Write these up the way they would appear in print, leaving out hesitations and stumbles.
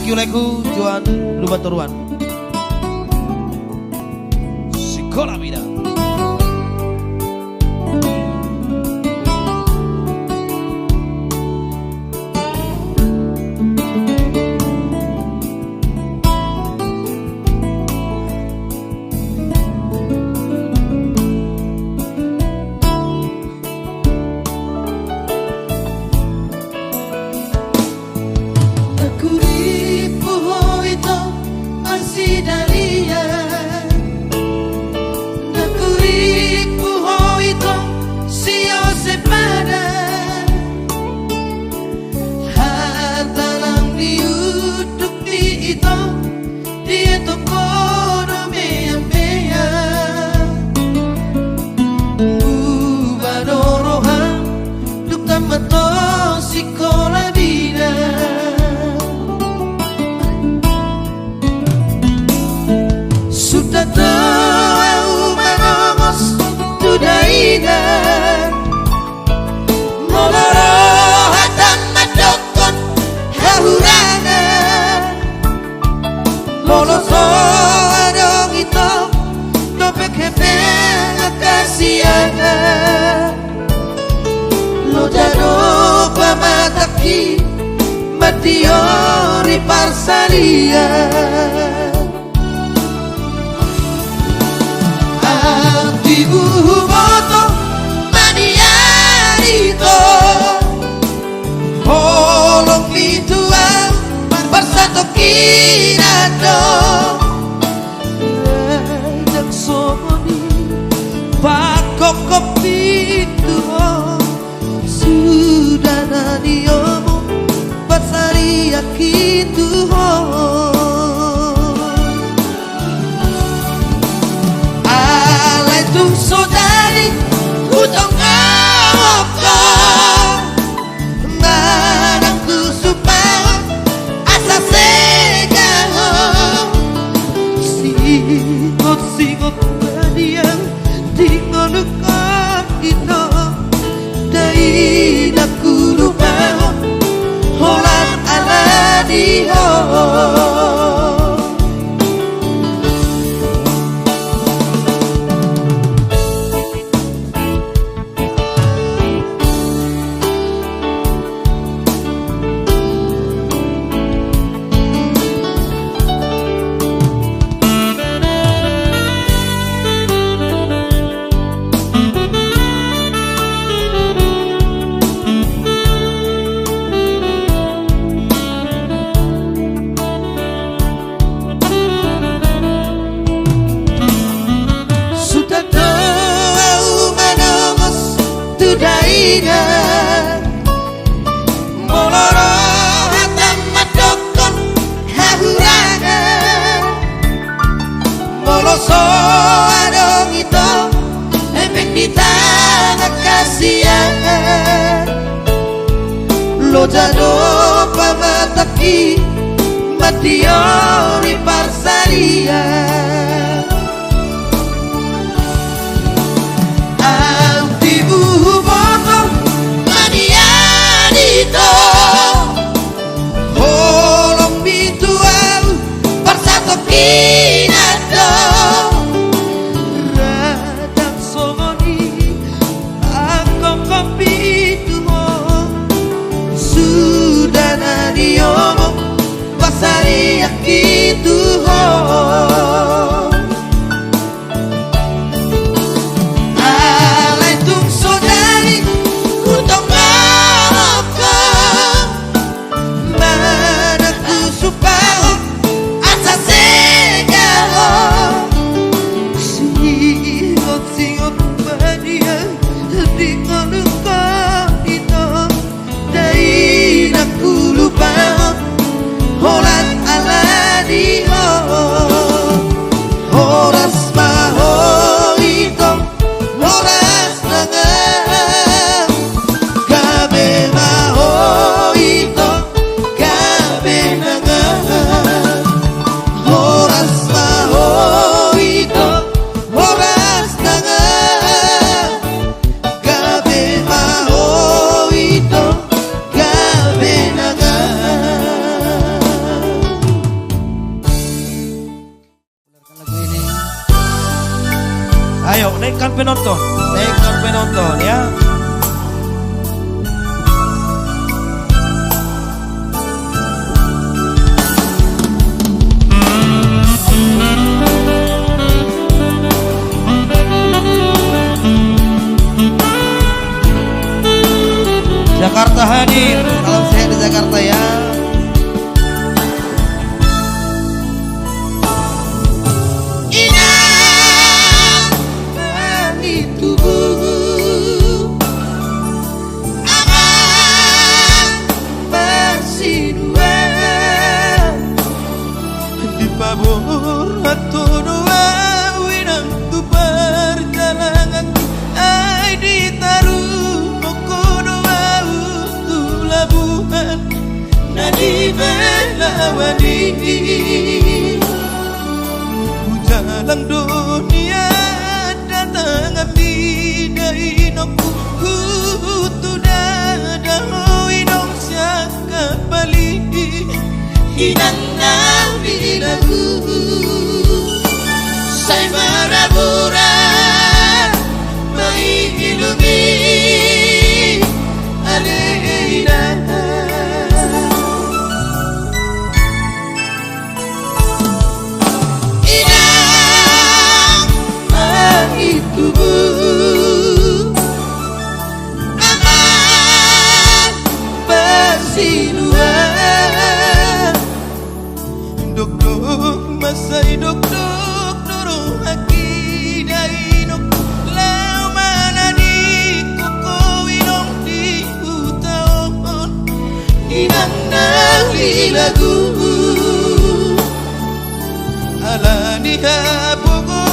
Thank you Leku, Juan, Luban Toruan. Sekolah Vida. Matiori parsalia Antibu moto maniarito Holong pituan Parsato kinado Rajak somoni Pakok kopitu Sudah nadiomu Pasari akitu Alai tu sodari Utong awaka Marangku supaya Asa segaho Singot badiang Tingon kakito Dai naku lupa Holan ala diho Moloro hatam madokon hahurana Moloso adong ito Epek di tangan kasihan Lo jado pamataki Matiori parsalia Holan ala diho penonton. Tekor penonton ya. Jakarta hadir, salam sehat di Jakarta ya. Inang itu aman bersinua Di pabor atau doa winang tu perjalanan ai ditaruh kono tu labuhan nadi belawani Jalang dunia datang ambi noku hutu dada inong siya kapali Inang nabi lagu say marabura may ilumi aleina Inang itu aman bersinua Dok-dok masay dok-dok Doro haki dainok Lau mana di koko inong di utaon Inang nabi lagu Ala ni hapogo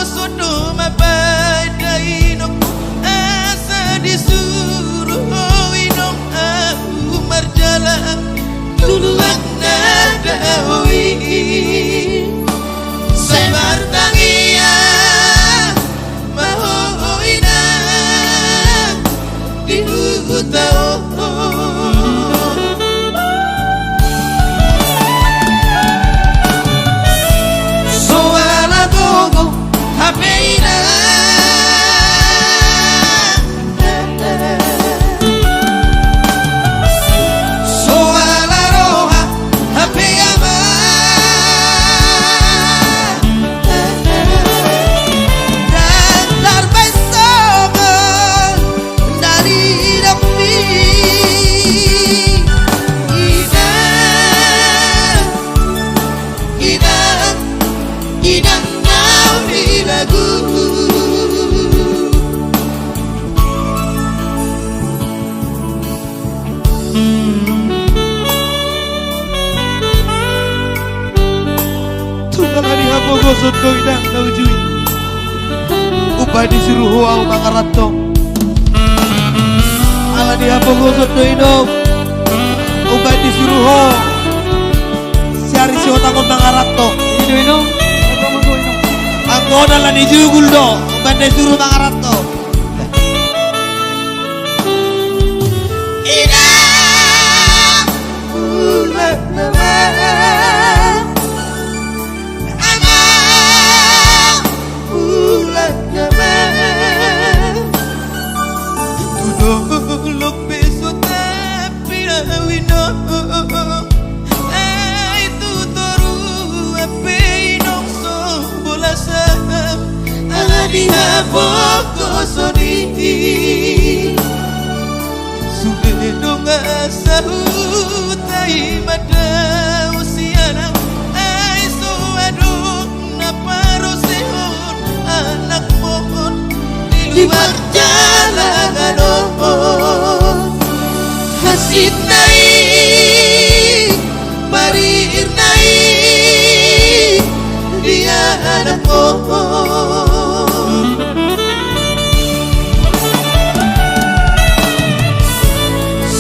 sodo mapadainok Asa disuruh inong aku marjalan tuluak nadawi say martangia mahoina di utao soala gogo hapeina soala roha hapeama dar bersama dari Rabbi Inang nabi lagu Tunggal hari hapogo sodo inang naujui Upah disuruh huang mangarato Ala di hapogo sodo inong Upah disuruh ho Siari si otakon mangarato Inong Angkona lah dijugul do Upah disuruh mangarato Inang ulat nama aman ulat nama Tudolok beso tapi rawino Ay tutoru ape inong so bola saham aladi haboko soni Subedong asahutai madau sianam Ay so adong naparosehon anak mohon di luar jalanan hasid naik barir naik dia anak mohon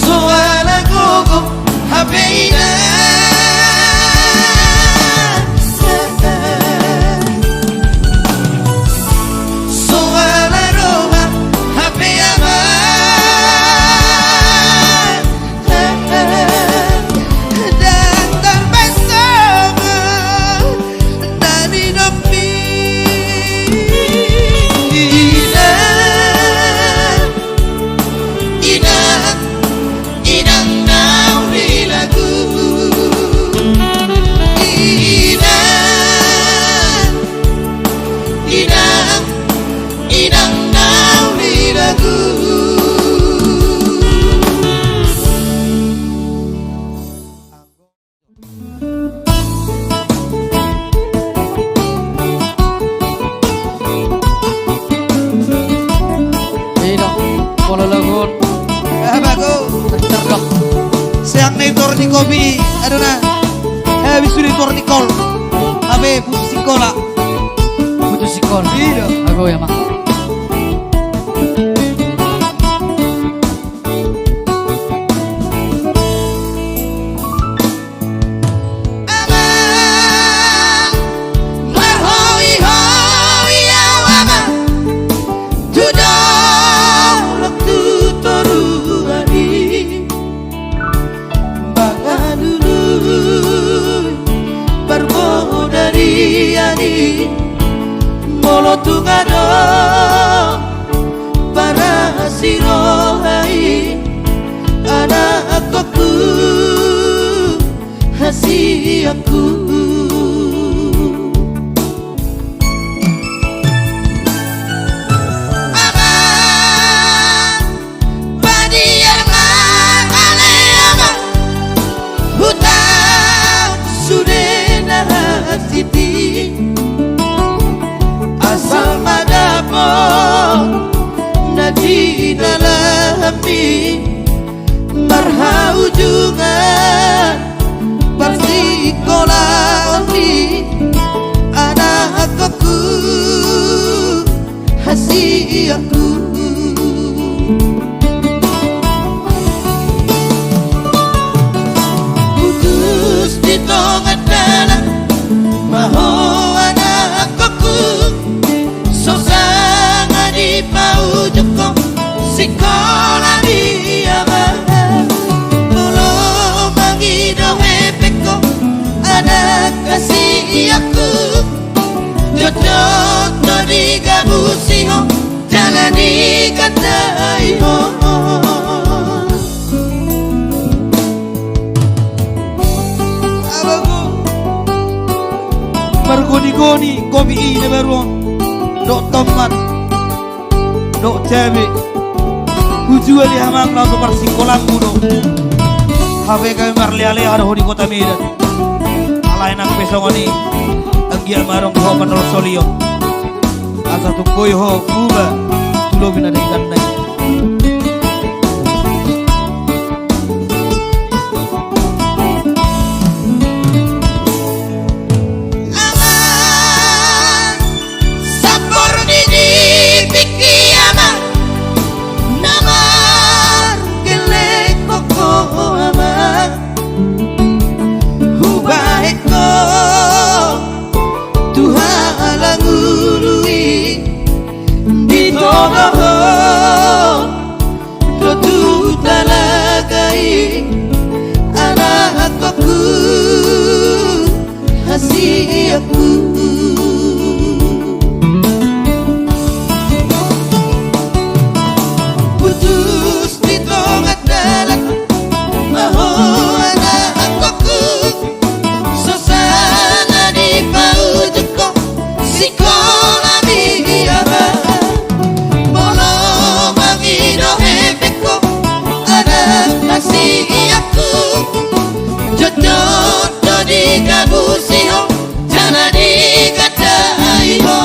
soala gogo habeina soala roha habeama Aduh na. Bisuri tortikol. Habe putus sekolah. Putus sikol. Iya. Aku ya mak. Molo tungado para sirohai anak aku hasiaku Abang Badiama Aleama Hutang Sudena Siti asal madapo nadi dalami marha ujungan persikolani anak aku hasiaku putus di tengah dalam maho anak aku sosanga di paujoko sekolah dia belum mengido hepeko anak kasih aku jodoh to digabusiho jangan dikataiho Abangku. Bergoni-goni kopi ini baru. Dok tomat, dok cabe, ujuan di hamang lalu persikolan kudo. Habe kami marliale ada di kota Medan. Alai nak pesongoni, anggia marong ho menol solio. Asa tu koi ho kuba, tulo bina dengan nai. Putus di tengah dalam maho anak aku sosana di paujoko sekolah dia bolo mangido hepeko anak kasih aku jodoh to digabusiho jangan dikataiho